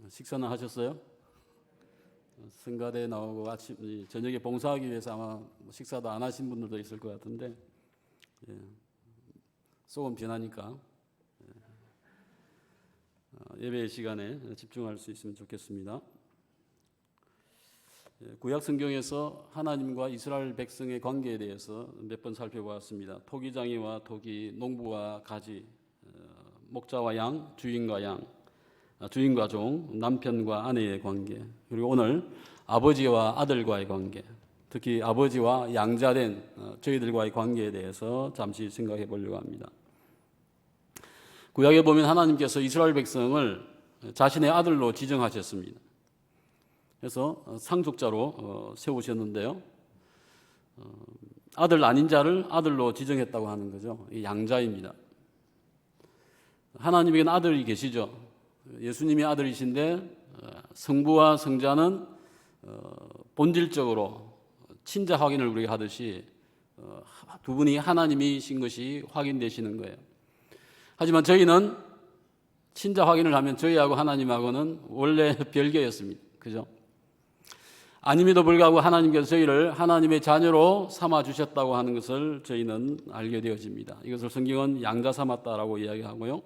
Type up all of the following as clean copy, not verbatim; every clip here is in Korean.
식사는 하셨어요? 성가대 나오고 아침 저녁에 봉사하기 위해서 아마 식사도 안 하신 분들도 있을 것 같은데 속은 변하니까 예배 시간에 집중할 수 있으면 좋겠습니다. 구약 성경에서 하나님과 이스라엘 백성의 관계에 대해서 몇 번 살펴보았습니다. 토기장이와 토기, 농부와 가지, 목자와 양, 주인과 양, 주인과 종, 남편과 아내의 관계, 그리고 오늘 아버지와 아들과의 관계, 특히 아버지와 양자된 저희들과의 관계에 대해서 잠시 생각해 보려고 합니다. 구약에 보면 하나님께서 이스라엘 백성을 자신의 아들로 지정하셨습니다. 그래서 상속자로 세우셨는데요. 아들 아닌 자를 아들로 지정했다고 하는 거죠. 양자입니다. 하나님에게는 아들이 계시죠. 예수님이 아들이신데 성부와 성자는 본질적으로 친자 확인을 우리가 하듯이 두 분이 하나님이신 것이 확인되시는 거예요. 하지만 저희는 친자 확인을 하면 저희하고 하나님하고는 원래 별개였습니다. 그죠? 아님에도 불구하고 하나님께서 저희를 하나님의 자녀로 삼아주셨다고 하는 것을 저희는 알게 되어집니다. 이것을 성경은 양자 삼았다라고 이야기하고요.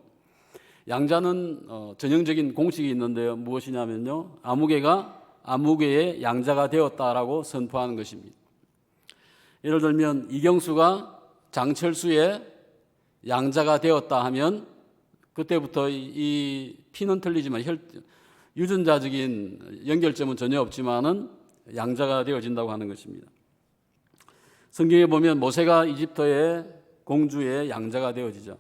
양자는 전형적인 공식이 있는데요. 무엇이냐면요. 아무개가 아무개의 양자가 되었다라고 선포하는 것입니다. 예를 들면 이경수가 장철수의 양자가 되었다 하면 그때부터 이 피는 틀리지만 유전자적인 연결점은 전혀 없지만은 양자가 되어진다고 하는 것입니다. 성경에 보면 모세가 이집트의 공주의 양자가 되어지죠.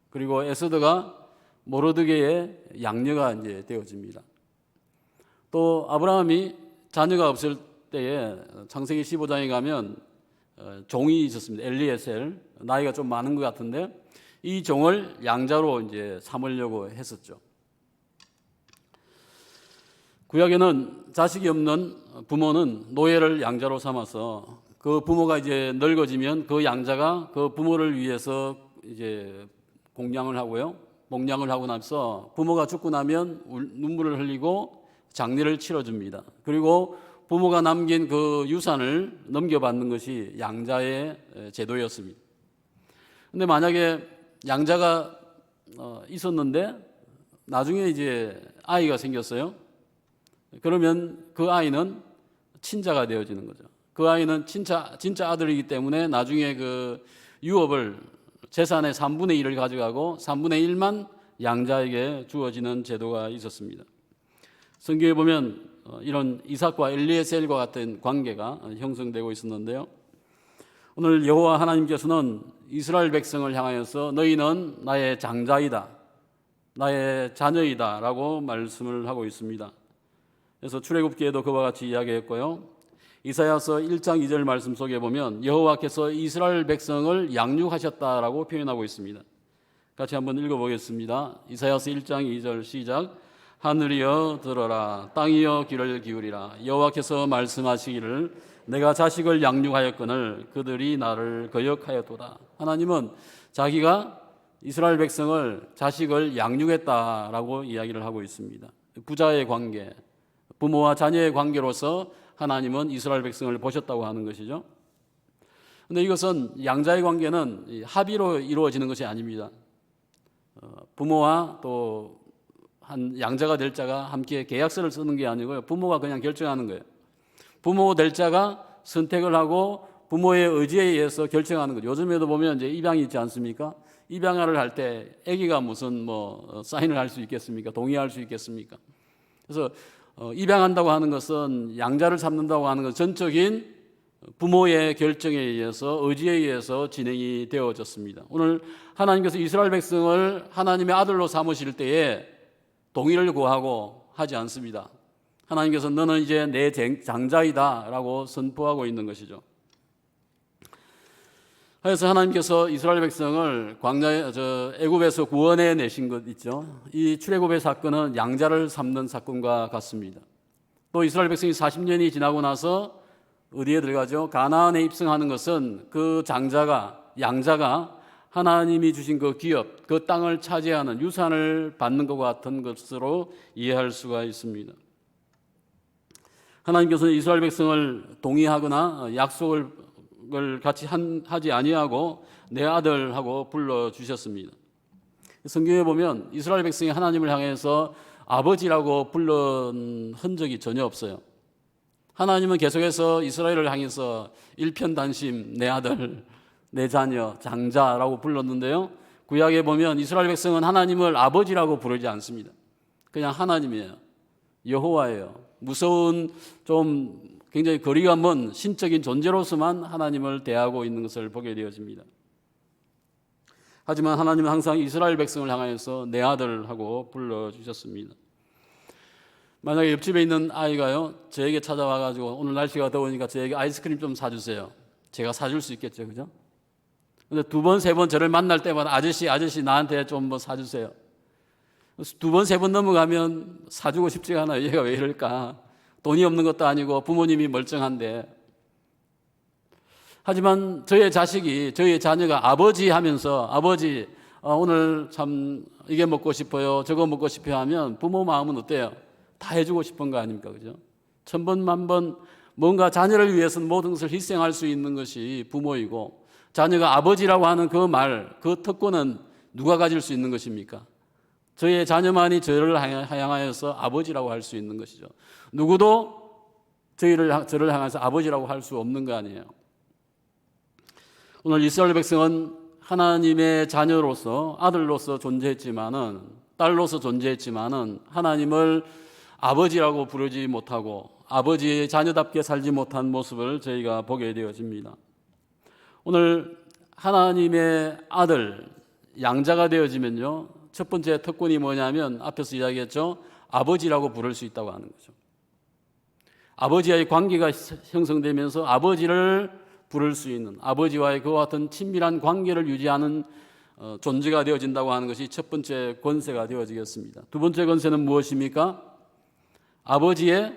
그리고 에스더가 모르드게의 양녀가 이제 되어집니다. 또 아브라함이 자녀가 없을 때에 창세기 15장에 가면 종이 있었습니다. 엘리에셀, 나이가 좀 많은 것 같은데 이 종을 양자로 이제 삼으려고 했었죠. 구약에는 자식이 없는 부모는 노예를 양자로 삼아서 그 부모가 이제 늙어지면 그 양자가 그 부모를 위해서 이제 공양을 하고요. 목양을 하고 나서 부모가 죽고 나면 눈물을 흘리고 장례를 치러줍니다. 그리고 부모가 남긴 그 유산을 넘겨받는 것이 양자의 제도였습니다. 근데 만약에 양자가 있었는데 나중에 이제 아이가 생겼어요. 그러면 그 아이는 친자가 되어지는 거죠. 그 아이는 진짜 아들이기 때문에 나중에 그 유업을 재산의 3분의 1을 가져가고 3분의 1만 양자에게 주어지는 제도가 있었습니다. 성경에 보면 이런 이삭과 엘리에셀과 같은 관계가 형성되고 있었는데요. 오늘 여호와 하나님께서는 이스라엘 백성을 향하여서 너희는 나의 장자이다, 나의 자녀이다 라고 말씀을 하고 있습니다. 그래서 출애굽기에도 그와 같이 이야기했고요. 이사야서 1장 2절 말씀 속에 보면 여호와께서 이스라엘 백성을 양육하셨다라고 표현하고 있습니다. 같이 한번 읽어보겠습니다. 이사야서 1장 2절 시작. 하늘이여 들어라, 땅이여 귀를 기울이라. 여호와께서 말씀하시기를 내가 자식을 양육하였거늘 그들이 나를 거역하였도다. 하나님은 자기가 이스라엘 백성을 자식을 양육했다라고 이야기를 하고 있습니다. 부자의 관계, 부모와 자녀의 관계로서 하나님은 이스라엘 백성을 보셨다고 하는 것이죠. 그런데 이것은 양자의 관계는 합의로 이루어지는 것이 아닙니다. 부모와 또 한 양자가 될 자가 함께 계약서를 쓰는 게 아니고요. 부모가 그냥 결정하는 거예요. 부모 될 자가 선택을 하고 부모의 의지에 의해서 결정하는 거죠. 요즘에도 보면 이제 입양이 있지 않습니까? 입양을 할 때 아기가 무슨 사인을 할 수 있겠습니까? 동의할 수 있겠습니까? 그래서 입양한다고 하는 것은 양자를 삼는다고 하는 것은 전적인 부모의 결정에 의해서 의지에 의해서 진행이 되어졌습니다. 오늘 하나님께서 이스라엘 백성을 하나님의 아들로 삼으실 때에 동의를 구하고 하지 않습니다. 하나님께서 너는 이제 내 장자이다 라고 선포하고 있는 것이죠. 그래서 하나님께서 이스라엘 백성을 애굽에서 구원해 내신 것 있죠. 이 출애굽의 사건은 양자를 삼는 사건과 같습니다. 또 이스라엘 백성이 40년이 지나고 나서 어디에 들어가죠? 가나안에 입성하는 것은 그 양자가 하나님이 주신 그 기업, 그 땅을 차지하는 유산을 받는 것과 같은 것으로 이해할 수가 있습니다. 하나님께서는 이스라엘 백성을 동의하거나 약속을 같이 하지 아니하고 내 아들하고 불러주셨습니다. 성경에 보면 이스라엘 백성이 하나님을 향해서 아버지라고 불른 흔적이 전혀 없어요. 하나님은 계속해서 이스라엘을 향해서 일편단심 내 아들, 내 자녀, 장자라고 불렀는데요. 구약에 보면 이스라엘 백성은 하나님을 아버지라고 부르지 않습니다. 그냥 하나님이에요. 여호와예요. 무서운 좀 굉장히 거리가 먼 신적인 존재로서만 하나님을 대하고 있는 것을 보게 되어집니다. 하지만 하나님은 항상 이스라엘 백성을 향하여서 내 아들하고 불러주셨습니다. 만약에 옆집에 있는 아이가요, 저에게 찾아와가지고 오늘 날씨가 더우니까 저에게 아이스크림 좀 사주세요. 제가 사줄 수 있겠죠, 그죠? 근데 두 번, 세 번 저를 만날 때마다 아저씨 나한테 좀 뭐 사주세요. 두 번, 세 번 넘어가면 사주고 싶지가 않아요. 얘가 왜 이럴까? 돈이 없는 것도 아니고 부모님이 멀쩡한데. 하지만 저의 자식이, 저의 자녀가 아버지 하면서 아버지 오늘 참 이게 먹고 싶어요, 저거 먹고 싶어요 하면 부모 마음은 어때요? 다 해주고 싶은 거 아닙니까? 그죠? 천번 만번 뭔가 자녀를 위해서는 모든 것을 희생할 수 있는 것이 부모이고, 자녀가 아버지라고 하는 그 말, 그 특권은 누가 가질 수 있는 것입니까? 저의 자녀만이 저를 향하여서 아버지라고 할 수 있는 것이죠. 누구도 저를 향해서 아버지라고 할 수 없는 거 아니에요. 오늘 이스라엘 백성은 하나님의 자녀로서, 아들로서 존재했지만은, 딸로서 존재했지만은 하나님을 아버지라고 부르지 못하고 아버지의 자녀답게 살지 못한 모습을 저희가 보게 되어집니다. 오늘 하나님의 아들, 양자가 되어지면요, 첫 번째 특권이 뭐냐면 앞에서 이야기했죠. 아버지라고 부를 수 있다고 하는 거죠. 아버지와의 관계가 형성되면서 아버지를 부를 수 있는, 아버지와의 그와 같은 친밀한 관계를 유지하는 존재가 되어진다고 하는 것이 첫 번째 권세가 되어지겠습니다. 두 번째 권세는 무엇입니까? 아버지의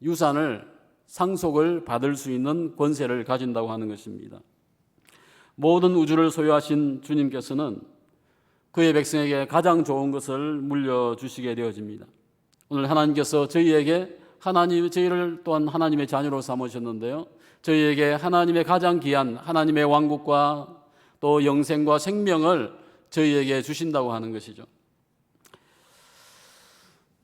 유산을, 상속을 받을 수 있는 권세를 가진다고 하는 것입니다. 모든 우주를 소유하신 주님께서는 그의 백성에게 가장 좋은 것을 물려주시게 되어집니다. 오늘 하나님께서 저희에게 저희를 또한 하나님의 자녀로 삼으셨는데요, 저희에게 하나님의 가장 귀한 하나님의 왕국과 또 영생과 생명을 저희에게 주신다고 하는 것이죠.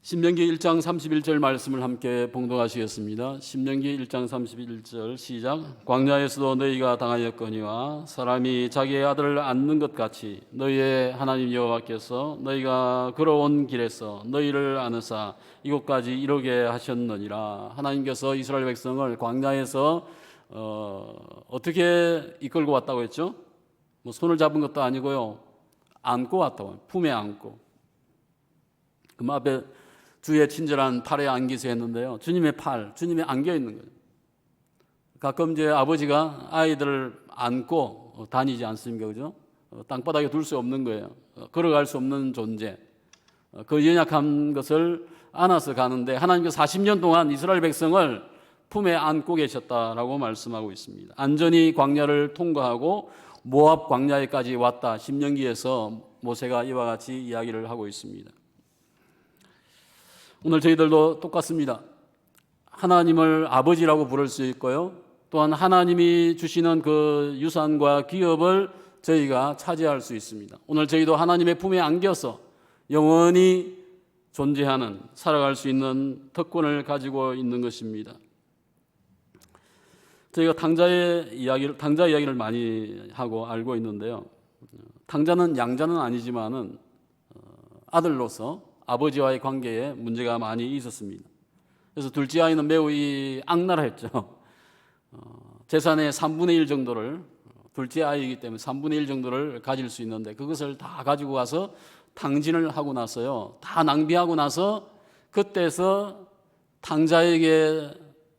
신명기 1장 31절 말씀을 함께 봉독하시겠습니다. 신명기 1장 31절 시작. 광야에서도 너희가 당하였거니와 사람이 자기의 아들을 안는 것 같이 너희의 하나님 여호와께서 너희가 걸어온 길에서 너희를 안으사 이곳까지 이르게 하셨느니라. 하나님께서 이스라엘 백성을 광야에서 어떻게 이끌고 왔다고 했죠? 뭐 손을 잡은 것도 아니고요, 안고 왔다고, 품에 안고. 그 앞에 주의 친절한 팔에 안기서 했는데요, 주님의 팔, 주님이 안겨 있는 거예요. 가끔 이제 아버지가 아이들을 안고 다니지 않습니까? 그죠? 땅바닥에 둘 수 없는 거예요. 걸어갈 수 없는 존재. 그 연약한 것을 안아서 가는데 하나님께서 40년 동안 이스라엘 백성을 품에 안고 계셨다라고 말씀하고 있습니다. 안전히 광야를 통과하고 모압 광야에까지 왔다. 신명기에서 모세가 이와 같이 이야기를 하고 있습니다. 오늘 저희들도 똑같습니다. 하나님을 아버지라고 부를 수 있고요, 또한 하나님이 주시는 그 유산과 기업을 저희가 차지할 수 있습니다. 오늘 저희도 하나님의 품에 안겨서 영원히 존재하는, 살아갈 수 있는 특권을 가지고 있는 것입니다. 저희가 탕자 이야기를 많이 하고 알고 있는데요, 탕자는 양자는 아니지만은 아들로서 아버지와의 관계에 문제가 많이 있었습니다. 그래서 둘째 아이는 매우 악랄했죠. 재산의 3분의 1 정도를, 둘째 아이이기 때문에 3분의 1 정도를 가질 수 있는데 그것을 다 가지고 가서 탕진을 하고 나서요, 다 낭비하고 나서 그때서 탕자에게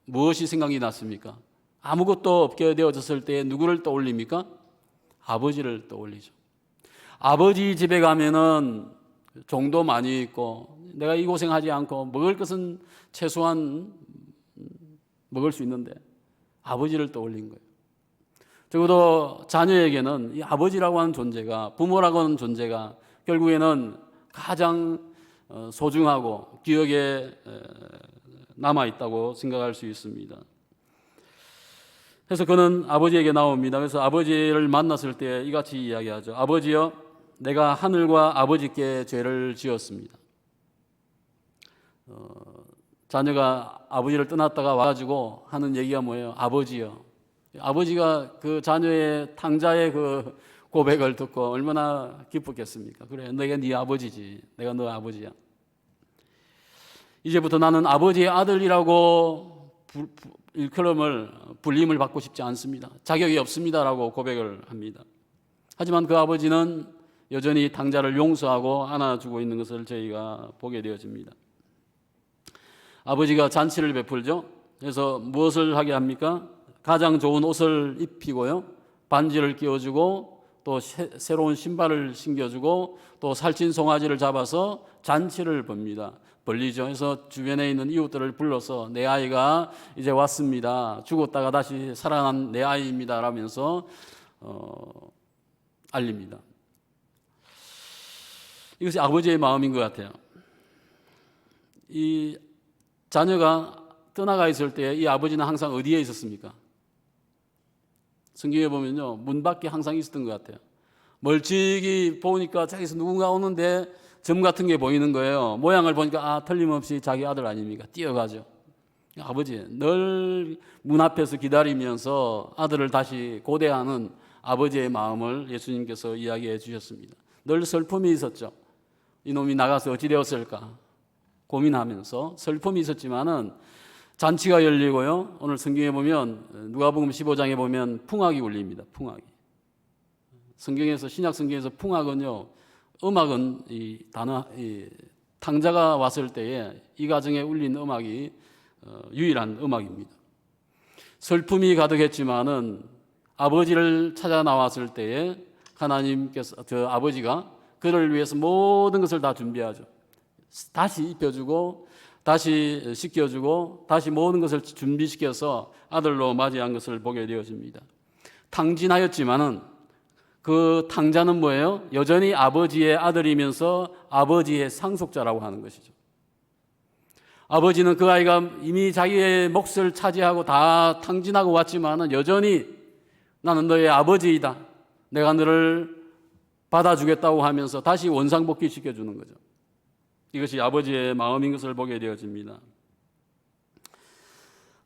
무엇이 생각이 났습니까? 아무것도 없게 되어졌을 때 누구를 떠올립니까? 아버지를 떠올리죠. 아버지 집에 가면은 종도 많이 있고 내가 이 고생하지 않고 먹을 것은 최소한 먹을 수 있는데 아버지를 떠올린 거예요. 적어도 자녀에게는 이 아버지라고 하는 존재가, 부모라고 하는 존재가 결국에는 가장 소중하고 기억에 남아있다고 생각할 수 있습니다. 그래서 그는 아버지에게 나옵니다. 그래서 아버지를 만났을 때 이같이 이야기하죠. 아버지여, 내가 하늘과 아버지께 죄를 지었습니다. 자녀가 아버지를 떠났다가 와가지고 하는 얘기가 뭐예요? 아버지여. 아버지가 그 자녀의 탕자의 그 고백을 듣고 얼마나 기뻤겠습니까? 그래, 내가 네 아버지지. 내가 너 아버지야. 이제부터 나는 아버지의 아들이라고 일컬음을 불림을 받고 싶지 않습니다. 자격이 없습니다라고 고백을 합니다. 하지만 그 아버지는 여전히 탕자를 용서하고 안아주고 있는 것을 저희가 보게 되어집니다. 아버지가 잔치를 베풀죠. 그래서 무엇을 하게 합니까? 가장 좋은 옷을 입히고요, 반지를 끼워주고 또 새로운 신발을 신겨주고 또 살찐 송아지를 잡아서 잔치를 벌리죠. 그래서 주변에 있는 이웃들을 불러서 내 아이가 이제 왔습니다. 죽었다가 다시 살아난 내 아이입니다. 라면서 알립니다. 이것이 아버지의 마음인 것 같아요. 이 자녀가 떠나가 있을 때 이 아버지는 항상 어디에 있었습니까? 성경에 보면요, 문 밖에 항상 있었던 것 같아요. 멀찍이 보니까 자기서 누군가 오는데 점 같은 게 보이는 거예요. 모양을 보니까 틀림없이 자기 아들 아닙니까? 뛰어가죠. 아버지 늘 문 앞에서 기다리면서 아들을 다시 고대하는 아버지의 마음을 예수님께서 이야기해 주셨습니다. 늘 슬픔이 있었죠. 이놈이 나가서 어찌 되었을까 고민하면서 슬픔이 있었지만은 잔치가 열리고요. 오늘 성경에 보면 누가복음 15장에 보면 풍악이 울립니다. 풍악이. 성경에서 신약 성경에서 풍악은요, 음악은 이 탕자가 왔을 때에 이 가정에 울린 음악이 유일한 음악입니다. 슬픔이 가득했지만은 아버지를 찾아 나왔을 때에 하나님께서 아버지가 그를 위해서 모든 것을 다 준비하죠. 다시 입혀주고 다시 씻겨주고 다시 모든 것을 준비시켜서 아들로 맞이한 것을 보게 되어집니다. 탕진하였지만은 그 탕자는 뭐예요? 여전히 아버지의 아들이면서 아버지의 상속자라고 하는 것이죠. 아버지는 그 아이가 이미 자기의 몫을 차지하고 다 탕진하고 왔지만은 여전히 나는 너의 아버지이다. 내가 너를 받아주겠다고 하면서 다시 원상복귀 시켜주는 거죠. 이것이 아버지의 마음인 것을 보게 되어집니다.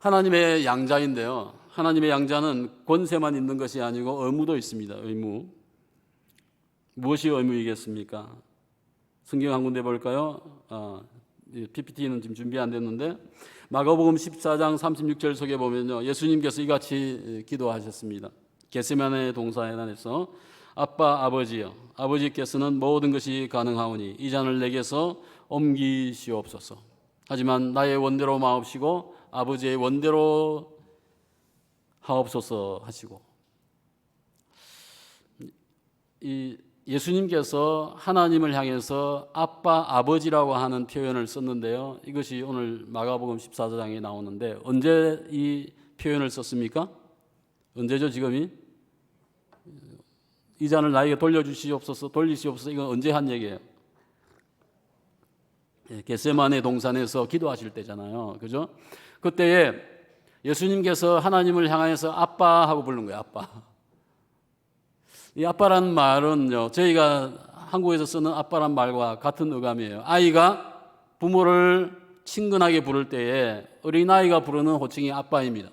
하나님의 양자인데요. 하나님의 양자는 권세만 있는 것이 아니고 의무도 있습니다. 의무. 무엇이 의무이겠습니까? 성경 한 군데 볼까요? PPT는 지금 준비 안 됐는데 마가복음 14장 36절 속에 보면요, 예수님께서 이같이 기도하셨습니다. 겟세마네 동산에서 아빠 아버지여, 아버지께서는 모든 것이 가능하오니 이 잔을 내게서 옮기시옵소서. 하지만 나의 원대로 마옵시고 아버지의 원대로 하옵소서 하시고, 이 예수님께서 하나님을 향해서 아빠 아버지라고 하는 표현을 썼는데요, 이것이 오늘 마가복음 14장에 나오는데 언제 이 표현을 썼습니까? 언제죠? 지금이? 이 잔을 나에게 돌리시옵소서. 이건 언제 한 얘기예요? 겟세마네 동산에서 기도하실 때잖아요. 그죠? 그때에 예수님께서 하나님을 향해서 아빠 하고 부른 거예요. 아빠. 이 아빠라는 말은요, 저희가 한국에서 쓰는 아빠란 말과 같은 어감이에요. 아이가 부모를 친근하게 부를 때에 어린아이가 부르는 호칭이 아빠입니다.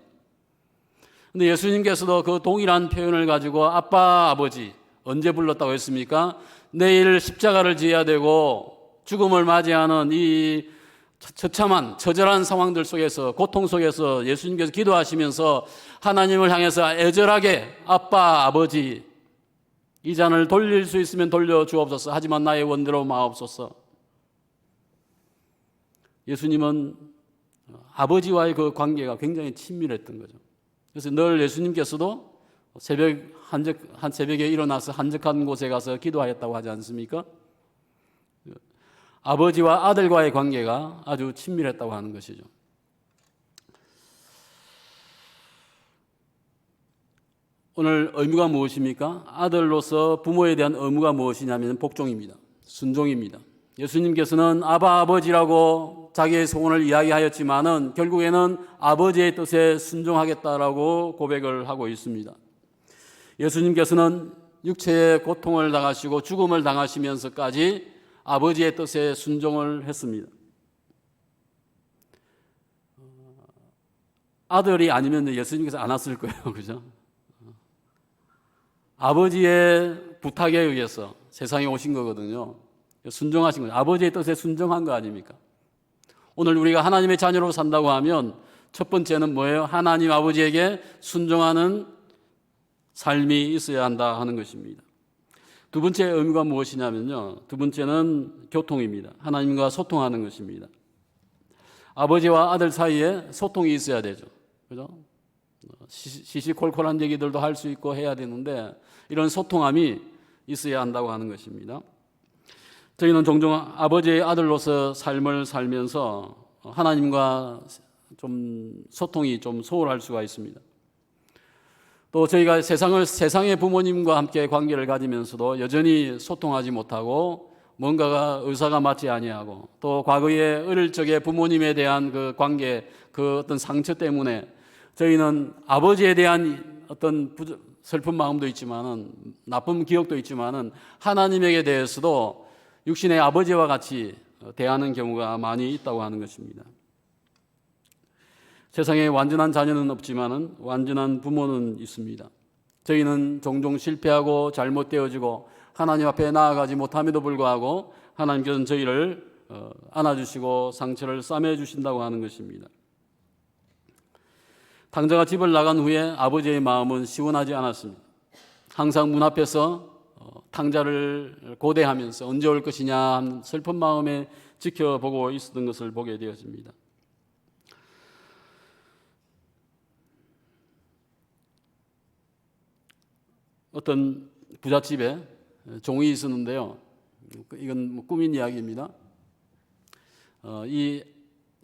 근데 예수님께서도 그 동일한 표현을 가지고 아빠, 아버지 언제 불렀다고 했습니까? 내일 십자가를 지어야 되고 죽음을 맞이하는 이 처참한 처절한 상황들 속에서, 고통 속에서 예수님께서 기도하시면서 하나님을 향해서 애절하게 아빠, 아버지 이 잔을 돌릴 수 있으면 돌려주옵소서. 하지만 나의 원대로 마옵소서. 예수님은 아버지와의 그 관계가 굉장히 친밀했던 거죠. 그래서 늘 예수님께서도 한 새벽에 일어나서 한적한 곳에 가서 기도하였다고 하지 않습니까? 아버지와 아들과의 관계가 아주 친밀했다고 하는 것이죠. 오늘 의무가 무엇입니까? 아들로서 부모에 대한 의무가 무엇이냐면 복종입니다. 순종입니다. 예수님께서는 아바 아버지라고 자기의 소원을 이야기하였지만은 결국에는 아버지의 뜻에 순종하겠다라고 고백을 하고 있습니다. 예수님께서는 육체의 고통을 당하시고 죽음을 당하시면서까지 아버지의 뜻에 순종을 했습니다. 아들이 아니면 예수님께서 안 왔을 거예요. 그죠? 아버지의 부탁에 의해서 세상에 오신 거거든요. 순종하신 거죠. 아버지의 뜻에 순종한 거 아닙니까? 오늘 우리가 하나님의 자녀로 산다고 하면 첫 번째는 뭐예요? 하나님 아버지에게 순종하는 삶이 있어야 한다 하는 것입니다. 두 번째 의무가 무엇이냐면요. 두 번째는 교통입니다. 하나님과 소통하는 것입니다. 아버지와 아들 사이에 소통이 있어야 되죠. 그죠? 시시콜콜한 얘기들도 할 수 있고 해야 되는데 이런 소통함이 있어야 한다고 하는 것입니다. 저희는 종종 아버지의 아들로서 삶을 살면서 하나님과 좀 소통이 좀 소홀할 수가 있습니다. 또 저희가 세상의 부모님과 함께 관계를 가지면서도 여전히 소통하지 못하고 뭔가가 의사가 맞지 아니하고 또 과거의 어릴 적에 부모님에 대한 그 관계, 그 어떤 상처 때문에 저희는 아버지에 대한 어떤 슬픈 마음도 있지만은 나쁜 기억도 있지만은 하나님에게 대해서도 육신의 아버지와 같이 대하는 경우가 많이 있다고 하는 것입니다. 세상에 완전한 자녀는 없지만은 완전한 부모는 있습니다. 저희는 종종 실패하고 잘못되어지고 하나님 앞에 나아가지 못함에도 불구하고 하나님께서는 저희를 안아주시고 상처를 싸매주신다고 하는 것입니다. 탕자가 집을 나간 후에 아버지의 마음은 시원하지 않았습니다. 항상 문 앞에서 탕자를 고대하면서 언제 올 것이냐 하는 슬픈 마음에 지켜보고 있었던 것을 보게 되었습니다. 어떤 부잣집에 종이 있었는데요. 이건 꾸민 이야기입니다. 이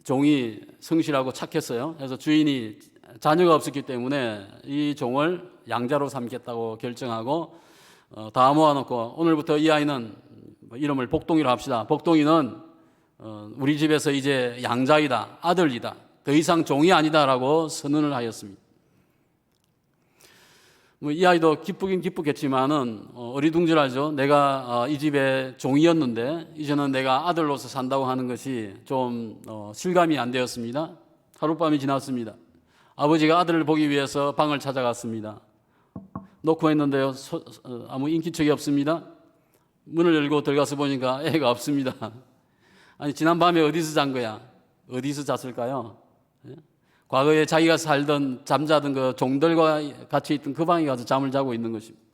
종이 성실하고 착했어요. 그래서 주인이 자녀가 없었기 때문에 이 종을 양자로 삼겠다고 결정하고 다 모아놓고 오늘부터 이 아이는 이름을 복동이로 합시다. 복동이는 우리 집에서 이제 양자이다, 아들이다, 더 이상 종이 아니다라고 선언을 하였습니다. 이 아이도 기쁘긴 기쁘겠지만은 어리둥절하죠. 내가 이 집의 종이었는데 이제는 내가 아들로서 산다고 하는 것이 좀 실감이 안 되었습니다. 하룻밤이 지났습니다. 아버지가 아들을 보기 위해서 방을 찾아갔습니다. 놓고 했는데요. 아무 인기척이 없습니다. 문을 열고 들어가서 보니까 애가 없습니다. 아니 지난밤에 어디서 잔 거야? 어디서 잤을까요? 과거에 자기가 살던 잠자던 그 종들과 같이 있던 그 방에 가서 잠을 자고 있는 것입니다.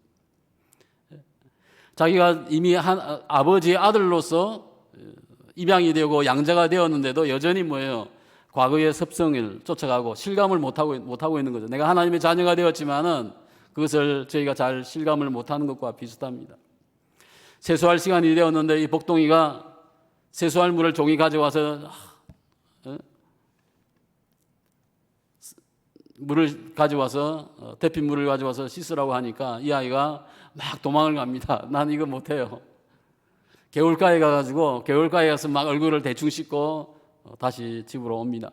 자기가 이미 아버지의 아들로서 입양이 되고 양자가 되었는데도 여전히 뭐예요? 과거의 습성을 쫓아가고 실감을 못하고 있는 거죠. 내가 하나님의 자녀가 되었지만은 그것을 저희가 잘 실감을 못하는 것과 비슷합니다. 세수할 시간이 되었는데 이 복동이가 세수할 물을 종이 가져와서 물을 가져와서 데핀 물을 가져와서 씻으라고 하니까 이 아이가 막 도망을 갑니다. 난 이거 못해요. 개울가에 가가지고 개울가에 가서 막 얼굴을 대충 씻고 다시 집으로 옵니다.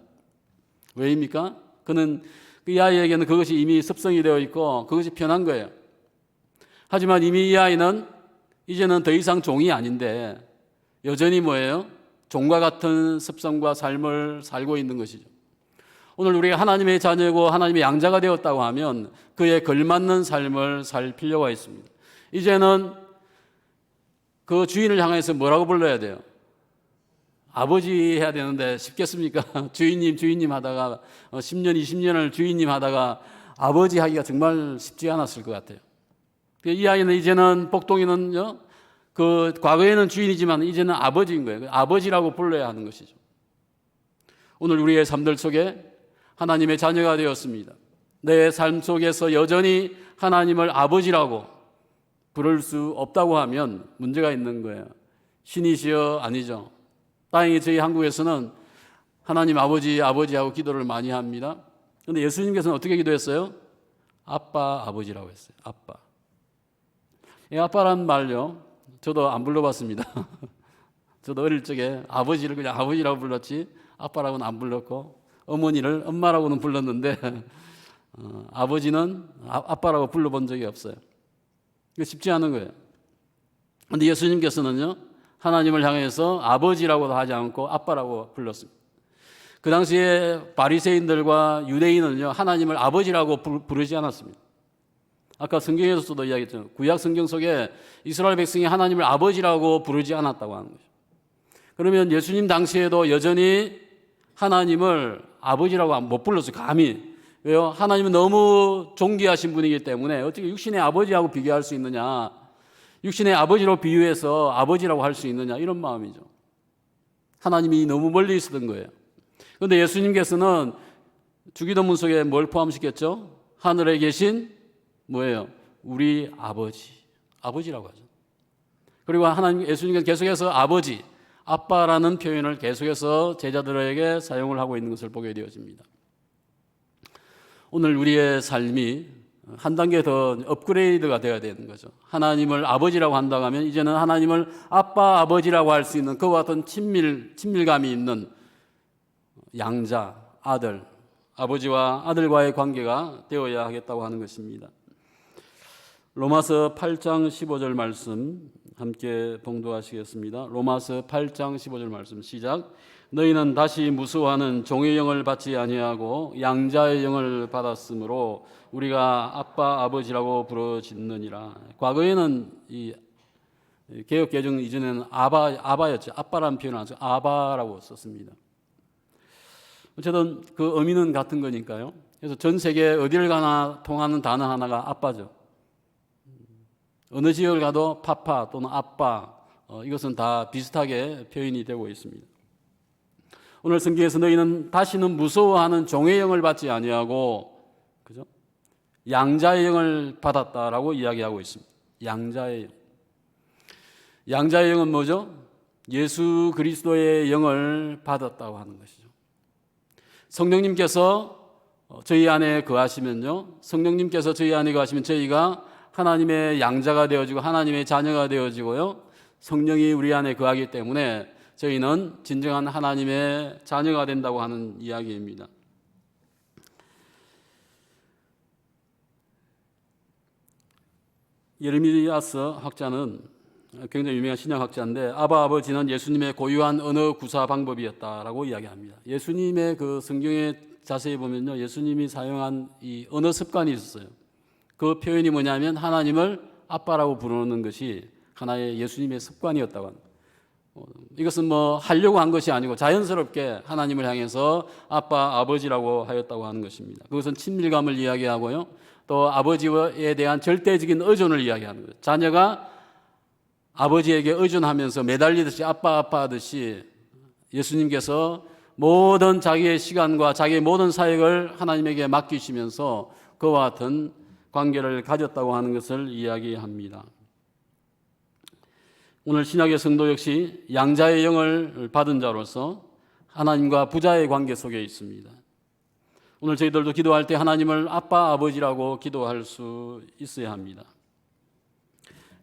왜입니까? 그는 이 아이에게는 그것이 이미 습성이 되어 있고 그것이 편한 거예요. 하지만 이미 이 아이는 이제는 더 이상 종이 아닌데 여전히 뭐예요? 종과 같은 습성과 삶을 살고 있는 것이죠. 오늘 우리가 하나님의 자녀고 하나님의 양자가 되었다고 하면 그에 걸맞는 삶을 살 필요가 있습니다. 이제는 그 주인을 향해서 뭐라고 불러야 돼요? 아버지 해야 되는데 쉽겠습니까? 주인님 하다가 10년, 20년을 주인님 하다가 아버지 하기가 정말 쉽지 않았을 것 같아요. 이 아이는 이제는 복동이는요, 그 과거에는 주인이지만 이제는 아버지인 거예요. 아버지라고 불러야 하는 것이죠. 오늘 우리의 삶들 속에 하나님의 자녀가 되었습니다. 내 삶 속에서 여전히 하나님을 아버지라고 부를 수 없다고 하면 문제가 있는 거예요. 신이시여 아니죠. 다행히 저희 한국에서는 하나님 아버지 하고 기도를 많이 합니다. 그런데 예수님께서는 어떻게 기도했어요? 아빠, 아버지라고 했어요. 아빠. 이 아빠란 말요, 저도 안 불러봤습니다. 저도 어릴 적에 아버지를 그냥 아버지라고 불렀지 아빠라고는 안 불렀고, 어머니를 엄마라고는 불렀는데 아버지는 아빠라고 불러본 적이 없어요. 이거 쉽지 않은 거예요. 그런데 예수님께서는요, 하나님을 향해서 아버지라고도 하지 않고 아빠라고 불렀습니다. 그 당시에 바리새인들과 유대인은요, 하나님을 아버지라고 부르지 않았습니다. 아까 성경에서도 이야기했죠. 구약 성경 속에 이스라엘 백성이 하나님을 아버지라고 부르지 않았다고 하는 거죠. 그러면 예수님 당시에도 여전히 하나님을 아버지라고 못 불렀어요. 감히. 왜요? 하나님은 너무 존귀하신 분이기 때문에 어떻게 육신의 아버지하고 비교할 수 있느냐, 육신의 아버지로 비유해서 아버지라고 할 수 있느냐, 이런 마음이죠. 하나님이 너무 멀리 있었던 거예요. 그런데 예수님께서는 주기도문 속에 뭘 포함시켰죠? 하늘에 계신 뭐예요? 우리 아버지, 아버지라고 하죠. 그리고 하나님, 예수님께서 계속해서 아버지, 아빠라는 표현을 계속해서 제자들에게 사용을 하고 있는 것을 보게 되어집니다. 오늘 우리의 삶이 한 단계 더 업그레이드가 되어야 되는 거죠. 하나님을 아버지라고 한다고 하면 이제는 하나님을 아빠, 아버지라고 할 수 있는 그와 같은 친밀감이 있는 양자, 아들, 아버지와 아들과의 관계가 되어야 하겠다고 하는 것입니다. 로마서 8장 15절 말씀 함께 봉독하시겠습니다. 로마서 8장 15절 말씀 시작. 너희는 다시 무수하는 종의 영을 받지 아니하고 양자의 영을 받았으므로 우리가 아빠 아버지라고 부르짖느니라. 과거에는 이 개역 개정 이전에는 아바였죠. 아빠라는 표현을 안 쓰고 아바라고 썼습니다. 어쨌든 그 의미는 같은 거니까요. 그래서 전 세계 어디를 가나 통하는 단어 하나가 아빠죠. 어느 지역을 가도 파파 또는 아빠, 이것은 다 비슷하게 표현이 되고 있습니다. 오늘 성경에서 너희는 다시는 무서워하는 종의 영을 받지 아니하고, 그죠? 양자의 영을 받았다라고 이야기하고 있습니다. 양자의 영. 양자의 영은 뭐죠? 예수 그리스도의 영을 받았다고 하는 것이죠. 성령님께서 저희 안에 거하시면요, 성령님께서 저희 안에 거하시면 저희가 하나님의 양자가 되어지고 하나님의 자녀가 되어지고요, 성령이 우리 안에 거하기 때문에 저희는 진정한 하나님의 자녀가 된다고 하는 이야기입니다. 예레미야스 학자는 굉장히 유명한 신약학자인데 아바 아버지는 예수님의 고유한 언어 구사 방법이었다라고 이야기합니다. 예수님의 그 성경에 자세히 보면요, 예수님이 사용한 이 언어 습관이 있었어요. 그 표현이 뭐냐면 하나님을 아빠라고 부르는 것이 하나의 예수님의 습관이었다고 합니다. 이것은 뭐 하려고 한 것이 아니고 자연스럽게 하나님을 향해서 아빠, 아버지라고 하였다고 하는 것입니다. 그것은 친밀감을 이야기하고요, 또 아버지에 대한 절대적인 의존을 이야기하는 거예요. 자녀가 아버지에게 의존하면서 매달리듯이 아빠 하듯이 예수님께서 모든 자기의 시간과 자기의 모든 사역을 하나님에게 맡기시면서 그와 같은 관계를 가졌다고 하는 것을 이야기합니다. 오늘 신약의 성도 역시 양자의 영을 받은 자로서 하나님과 부자의 관계 속에 있습니다. 오늘 저희들도 기도할 때 하나님을 아빠, 아버지라고 기도할 수 있어야 합니다.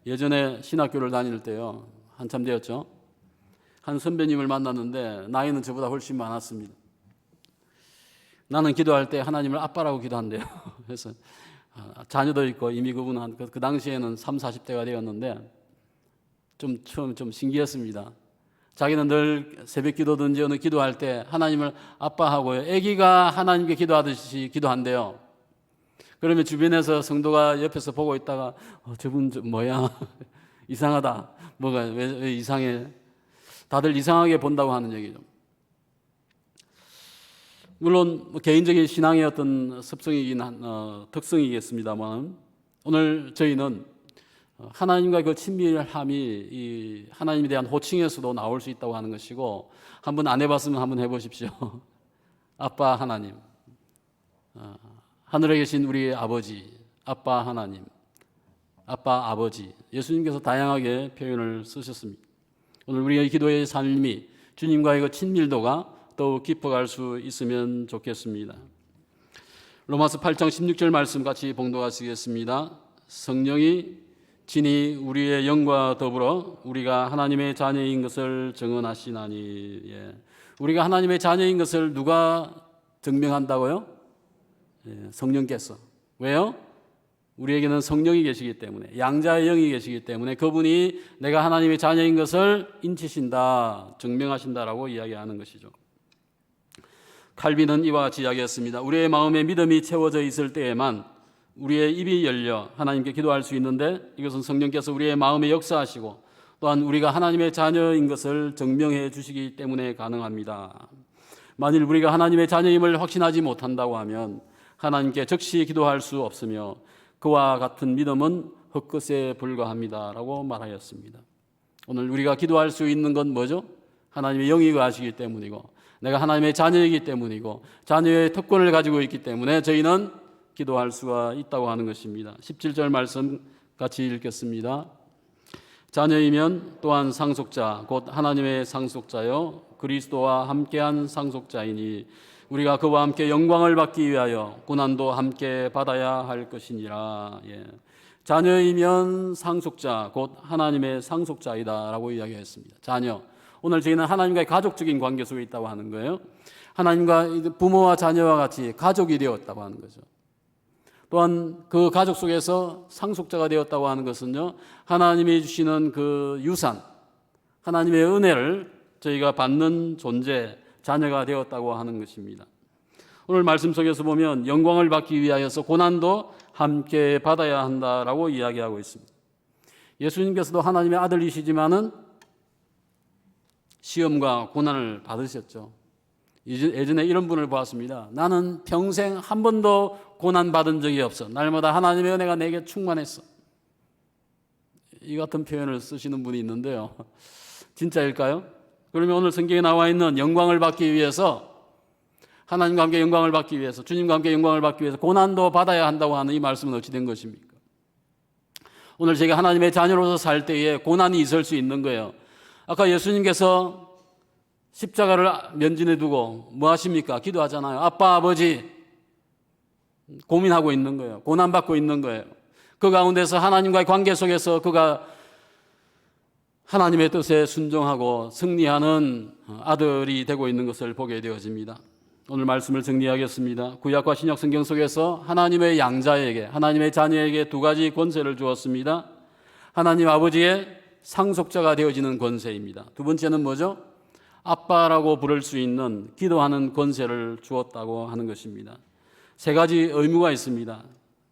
예전에 신학교를 다닐 때요, 한참 되었죠. 한 선배님을 만났는데 나이는 저보다 훨씬 많았습니다. 나는 기도할 때 하나님을 아빠라고 기도한대요. 그래서 자녀도 있고 이미 그분은 그 당시에는 30, 40대가 되었는데 처음 좀 신기했습니다. 자기는 늘 새벽 기도든지 어느 기도할 때 하나님을 아빠하고요, 아기가 하나님께 기도하듯이 기도한대요. 그러면 주변에서 성도가 옆에서 보고 있다가 저분 뭐야 이상하다, 뭐가 왜 이상해, 다들 이상하게 본다고 하는 얘기죠. 물론 개인적인 신앙의 어떤 특성이겠습니다만 오늘 저희는 하나님과 그 친밀함이 이 하나님에 대한 호칭에서도 나올 수 있다고 하는 것이고, 한번 안 해봤으면 한번 해보십시오. 아빠 하나님, 하늘에 계신 우리 아버지, 아빠 하나님, 아빠 아버지, 예수님께서 다양하게 표현을 쓰셨습니다. 오늘 우리의 기도의 삶이 주님과의 그 친밀도가 더욱 깊어갈 수 있으면 좋겠습니다. 로마서 8장 16절 말씀 같이 봉독하시겠습니다. 성령이 진히 우리의 영과 더불어 우리가 하나님의 자녀인 것을 증언하시나니. 예. 우리가 하나님의 자녀인 것을 누가 증명한다고요? 예, 성령께서. 왜요? 우리에게는 성령이 계시기 때문에, 양자의 영이 계시기 때문에 그분이 내가 하나님의 자녀인 것을 인치신다, 증명하신다라고 이야기하는 것이죠. 칼빈은 이와 같이 이야기했습니다. 우리의 마음에 믿음이 채워져 있을 때에만 우리의 입이 열려 하나님께 기도할 수 있는데, 이것은 성령께서 우리의 마음에 역사하시고 또한 우리가 하나님의 자녀인 것을 증명해 주시기 때문에 가능합니다. 만일 우리가 하나님의 자녀임을 확신하지 못한다고 하면 하나님께 적시 기도할 수 없으며 그와 같은 믿음은 헛것에 불과합니다 라고 말하였습니다. 오늘 우리가 기도할 수 있는 건 뭐죠? 하나님의 영이 거하시기 때문이고 내가 하나님의 자녀이기 때문이고 자녀의 특권을 가지고 있기 때문에 저희는 기도할 수가 있다고 하는 것입니다. 17절 말씀 같이 읽겠습니다. 자녀이면 또한 상속자 곧 하나님의 상속자요 그리스도와 함께한 상속자이니 우리가 그와 함께 영광을 받기 위하여 고난도 함께 받아야 할 것이니라. 예. 자녀이면 상속자 곧 하나님의 상속자이다 라고 이야기했습니다. 자녀, 오늘 저희는 하나님과의 가족적인 관계 속에 있다고 하는 거예요. 하나님과 부모와 자녀와 같이 가족이 되었다고 하는 거죠. 또한 그 가족 속에서 상속자가 되었다고 하는 것은요, 하나님이 주시는 그 유산, 하나님의 은혜를 저희가 받는 존재, 자녀가 되었다고 하는 것입니다. 오늘 말씀 속에서 보면 영광을 받기 위하여서 고난도 함께 받아야 한다라고 이야기하고 있습니다. 예수님께서도 하나님의 아들이시지만은 시험과 고난을 받으셨죠. 예전에 이런 분을 보았습니다. 나는 평생 한 번도 고난 받은 적이 없어. 날마다 하나님의 은혜가 내게 충만했어. 이 같은 표현을 쓰시는 분이 있는데요. 진짜일까요? 그러면 오늘 성경에 나와 있는 영광을 받기 위해서, 하나님과 함께 영광을 받기 위해서, 주님과 함께 영광을 받기 위해서 고난도 받아야 한다고 하는 이 말씀은 어찌 된 것입니까? 오늘 제가 하나님의 자녀로서 살 때에 고난이 있을 수 있는 거예요. 아까 예수님께서 십자가를 면전에 두고 뭐 하십니까? 기도하잖아요. 아빠, 아버지 고민하고 있는 거예요. 고난받고 있는 거예요. 그 가운데서 하나님과의 관계 속에서 그가 하나님의 뜻에 순종하고 승리하는 아들이 되고 있는 것을 보게 되어집니다. 오늘 말씀을 정리하겠습니다. 구약과 신약 성경 속에서 하나님의 양자에게, 하나님의 자녀에게 두 가지 권세를 주었습니다. 하나님 아버지의 상속자가 되어지는 권세입니다. 두 번째는 뭐죠? 아빠라고 부를 수 있는 기도하는 권세를 주었다고 하는 것입니다. 세 가지 의무가 있습니다.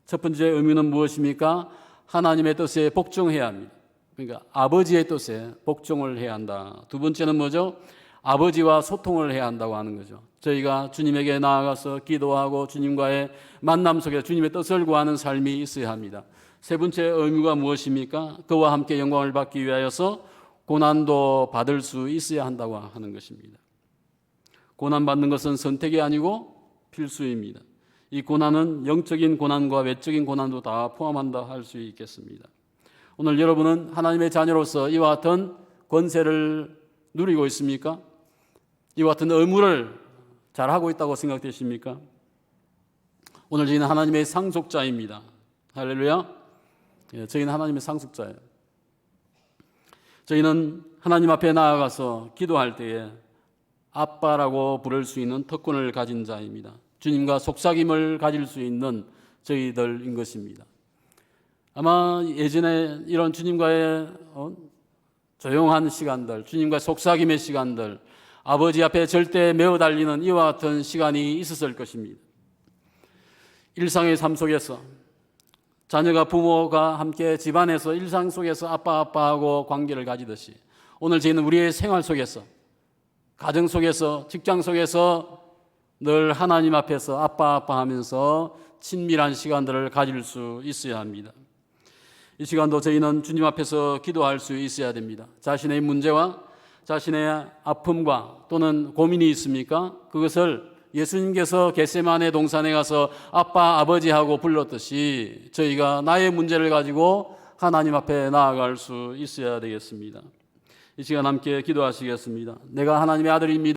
첫 번째 의무는 무엇입니까? 하나님의 뜻에 복종해야 합니다. 그러니까 아버지의 뜻에 복종을 해야 한다. 두 번째는 뭐죠? 아버지와 소통을 해야 한다고 하는 거죠. 저희가 주님에게 나아가서 기도하고 주님과의 만남 속에 주님의 뜻을 구하는 삶이 있어야 합니다. 세 번째 의무가 무엇입니까? 그와 함께 영광을 받기 위하여서 고난도 받을 수 있어야 한다고 하는 것입니다. 고난받는 것은 선택이 아니고 필수입니다. 이 고난은 영적인 고난과 외적인 고난도 다 포함한다 할 수 있겠습니다. 오늘 여러분은 하나님의 자녀로서 이와 같은 권세를 누리고 있습니까? 이와 같은 의무를 잘하고 있다고 생각되십니까? 오늘 저희는 하나님의 상속자입니다. 할렐루야. 저희는 하나님의 상속자예요. 저희는 하나님 앞에 나아가서 기도할 때에 아빠라고 부를 수 있는 특권을 가진 자입니다. 주님과 속삭임을 가질 수 있는 저희들인 것입니다. 아마 예전에 이런 주님과의 조용한 시간들, 주님과 속삭임의 시간들, 아버지 앞에 절대 메어 달리는 이와 같은 시간이 있었을 것입니다. 일상의 삶 속에서 자녀가 부모가 함께 집안에서 일상 속에서 아빠하고 관계를 가지듯이 오늘 저희는 우리의 생활 속에서, 가정 속에서, 직장 속에서 늘 하나님 앞에서 아빠 하면서 친밀한 시간들을 가질 수 있어야 합니다. 이 시간도 저희는 주님 앞에서 기도할 수 있어야 됩니다. 자신의 문제와 자신의 아픔과 또는 고민이 있습니까? 그것을 예수님께서 겟세마네 동산에 가서 아빠, 아버지하고 불렀듯이 저희가 나의 문제를 가지고 하나님 앞에 나아갈 수 있어야 되겠습니다. 이 시간 함께 기도하시겠습니다. 내가 하나님의 아들입니다.